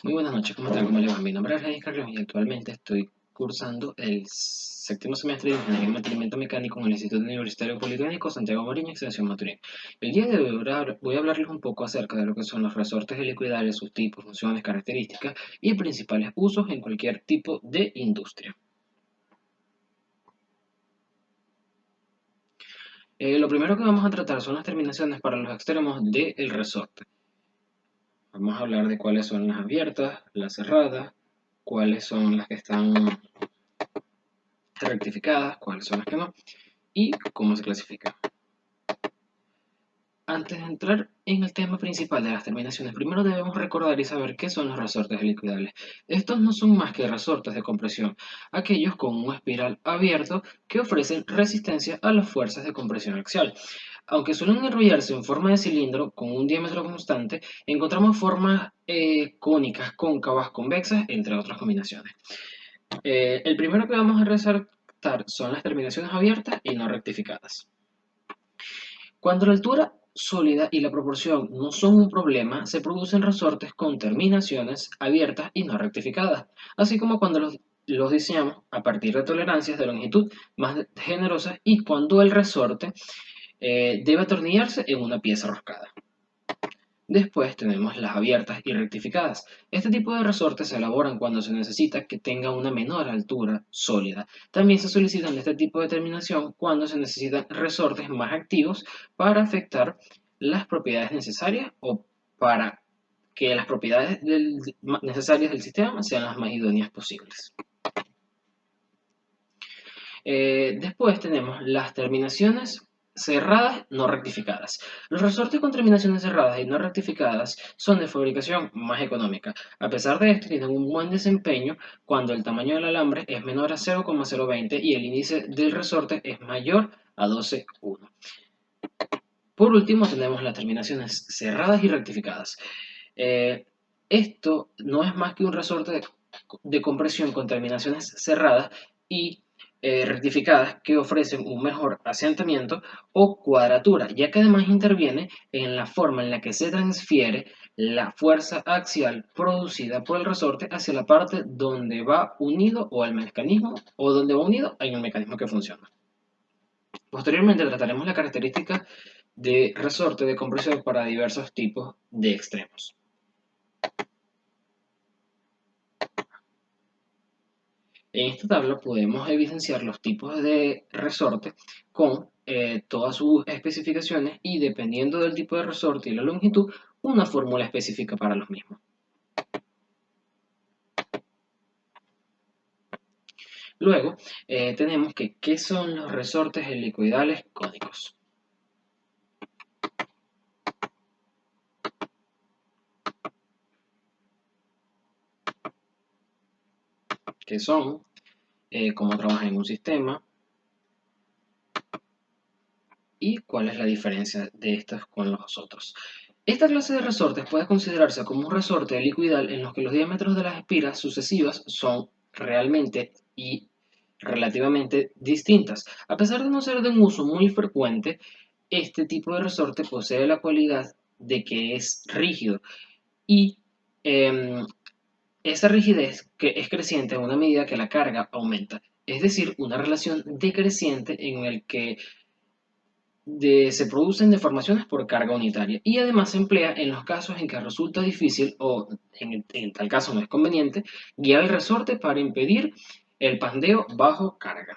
Muy buenas noches, ¿cómo están? ¿Cómo les va? Mi nombre es René Carrión y actualmente estoy cursando el séptimo semestre de Ingeniería en Mantenimiento Mecánico en el Instituto Universitario Politécnico Santiago Mariño, Extensión Maturín. El día de hoy voy a hablarles un poco acerca de lo que son los resortes helicoidales, sus tipos, funciones, características y principales usos en cualquier tipo de industria. Lo primero que vamos a tratar son las terminaciones para los extremos del resorte. Vamos a hablar de cuáles son las abiertas, las cerradas, cuáles son las que están rectificadas, cuáles son las que no, y cómo se clasifica. Antes de entrar en el tema principal de las terminaciones, primero debemos recordar y saber qué son los resortes helicoidales. Estos no son más que resortes de compresión, aquellos con un espiral abierto que ofrecen resistencia a las fuerzas de compresión axial. Aunque suelen enrollarse en forma de cilindro con un diámetro constante, encontramos formas cónicas, cóncavas, convexas, entre otras combinaciones. El primero que vamos a resaltar son las terminaciones abiertas y no rectificadas. Cuando la altura sólida y la proporción no son un problema, se producen resortes con terminaciones abiertas y no rectificadas, así como cuando los diseñamos a partir de tolerancias de longitud más generosas y cuando el resorte debe atornillarse en una pieza roscada. Después tenemos las abiertas y rectificadas. Este tipo de resortes se elaboran cuando se necesita que tenga una menor altura sólida. También se solicitan este tipo de terminación cuando se necesitan resortes más activos para afectar las propiedades necesarias o para que las propiedades necesarias del sistema sean las más idóneas posibles. Después tenemos las terminaciones cerradas no rectificadas. Los resortes con terminaciones cerradas y no rectificadas son de fabricación más económica. A pesar de esto, tienen un buen desempeño cuando el tamaño del alambre es menor a 0,020 y el índice del resorte es mayor a 12,1. Por último, tenemos las terminaciones cerradas y rectificadas. Eh, Esto no es más que un resorte de compresión con terminaciones cerradas y rectificadas que ofrecen un mejor asentamiento o cuadratura, ya que además interviene en la forma en la que se transfiere la fuerza axial producida por el resorte hacia la parte donde va unido o al mecanismo o donde va unido en el mecanismo que funciona. Posteriormente trataremos la característica de resorte de compresión para diversos tipos de extremos. En esta tabla podemos evidenciar los tipos de resorte con todas sus especificaciones y dependiendo del tipo de resorte y la longitud, una fórmula específica para los mismos. Luego tenemos que ¿qué son los resortes helicoidales cónicos? ¿Qué son? ¿Cómo trabajan en un sistema? ¿Y cuál es la diferencia de estos con los otros? Esta clase de resortes puede considerarse como un resorte helicoidal en los que los diámetros de las espiras sucesivas son realmente y relativamente distintas. A pesar de no ser de un uso muy frecuente, este tipo de resorte posee la cualidad de que es rígido y esa rigidez que es creciente a una medida que la carga aumenta, es decir, una relación decreciente en el que se producen deformaciones por carga unitaria y además se emplea en los casos en que resulta difícil o en tal caso no es conveniente guiar el resorte para impedir el pandeo bajo carga.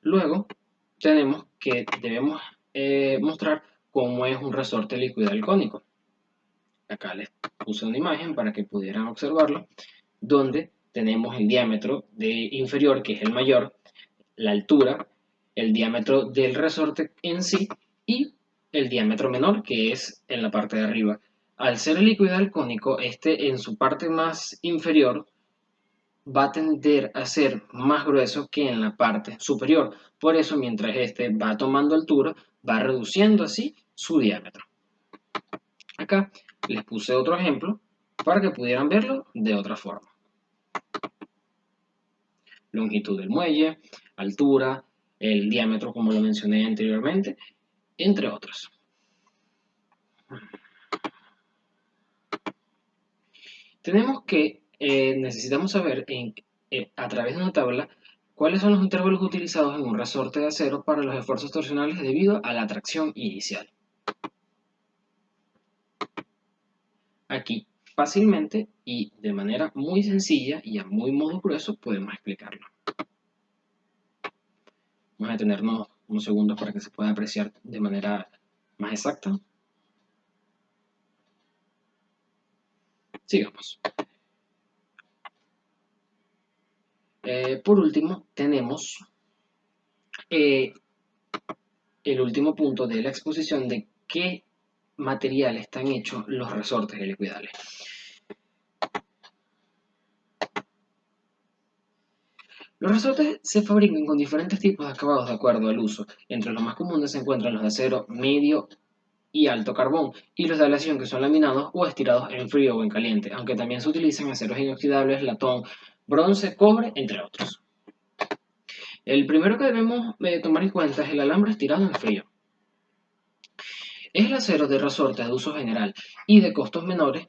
Luego tenemos que debemos mostrar cómo es un resorte helicoidal cónico. Acá les puse una imagen para que pudieran observarlo, donde tenemos el diámetro inferior, que es el mayor, la altura, el diámetro del resorte en sí y el diámetro menor, que es en la parte de arriba. Al ser helicoidal cónico, este en su parte más inferior va a tender a ser más grueso que en la parte superior. Por eso, mientras este va tomando altura, va reduciendo así su diámetro. Acá les puse otro ejemplo para que pudieran verlo de otra forma. Longitud del muelle, altura, el diámetro como lo mencioné anteriormente, entre otros. Tenemos que, necesitamos saber a través de una tabla cuáles son los intervalos utilizados en un resorte de acero para los esfuerzos torsionales debido a la tracción inicial. Aquí fácilmente y de manera muy sencilla y a muy modo grueso podemos explicarlo. Vamos a detenernos unos segundos para que se pueda apreciar de manera más exacta. Sigamos. Por último, tenemos el último punto de la exposición de qué materiales están hechos los resortes helicoidales. Los resortes se fabrican con diferentes tipos de acabados de acuerdo al uso. Entre los más comunes se encuentran los de acero medio y alto carbón, y los de aleación que son laminados o estirados en frío o en caliente, aunque también se utilizan aceros inoxidables, latón, bronce, cobre, entre otros. El primero que debemos tomar en cuenta es el alambre estirado en frío. Es el acero de resorte de uso general y de costos menores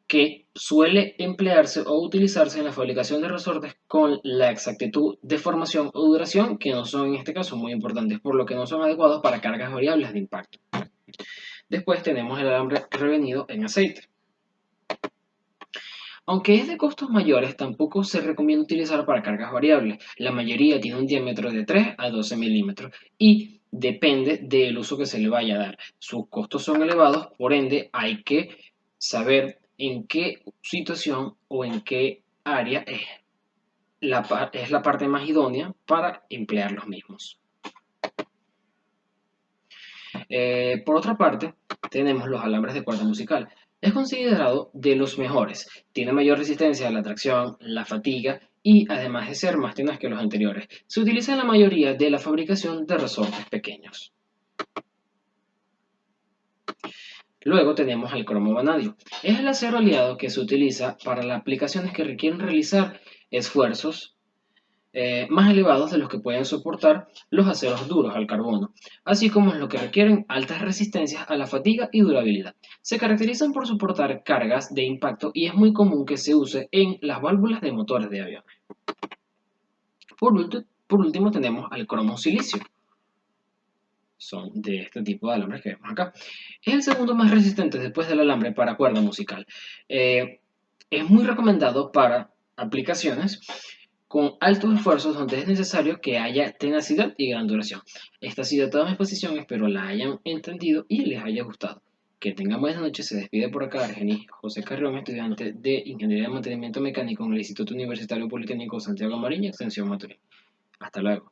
que suele emplearse o utilizarse en la fabricación de resortes con la exactitud de formación o duración que no son en este caso muy importantes, por lo que no son adecuados para cargas variables de impacto. Después tenemos el alambre revenido en aceite. Aunque es de costos mayores, tampoco se recomienda utilizar para cargas variables. La mayoría tiene un diámetro de 3 a 12 milímetros y depende del uso que se le vaya a dar. Sus costos son elevados, por ende hay que saber en qué situación o en qué área es la parte más idónea para emplear los mismos. Por otra parte, tenemos los alambres de cuerda musical. Es considerado de los mejores. Tiene mayor resistencia a la tracción, la fatiga y además de ser más tenaz que los anteriores. Se utiliza en la mayoría de la fabricación de resortes pequeños. Luego tenemos el cromo vanadio. Es el acero aliado que se utiliza para las aplicaciones que requieren realizar esfuerzos más elevados de los que pueden soportar los aceros duros al carbono, así como los que requieren altas resistencias a la fatiga y durabilidad. Se caracterizan por soportar cargas de impacto y es muy común que se use en las válvulas de motores de aviones. Por último tenemos al cromo silicio. Son de este tipo de alambres que vemos acá. Es el segundo más resistente después del alambre para cuerda musical. Es muy recomendado para aplicaciones con altos esfuerzos donde es necesario que haya tenacidad y gran duración. Esta ha sido toda mi exposición, espero la hayan entendido y les haya gustado. Que tengan buenas noches, se despide por acá Argenis José Carrión, estudiante de Ingeniería de Mantenimiento Mecánico en el Instituto Universitario Politécnico Santiago Mariña, Extensión Maturín. Hasta luego.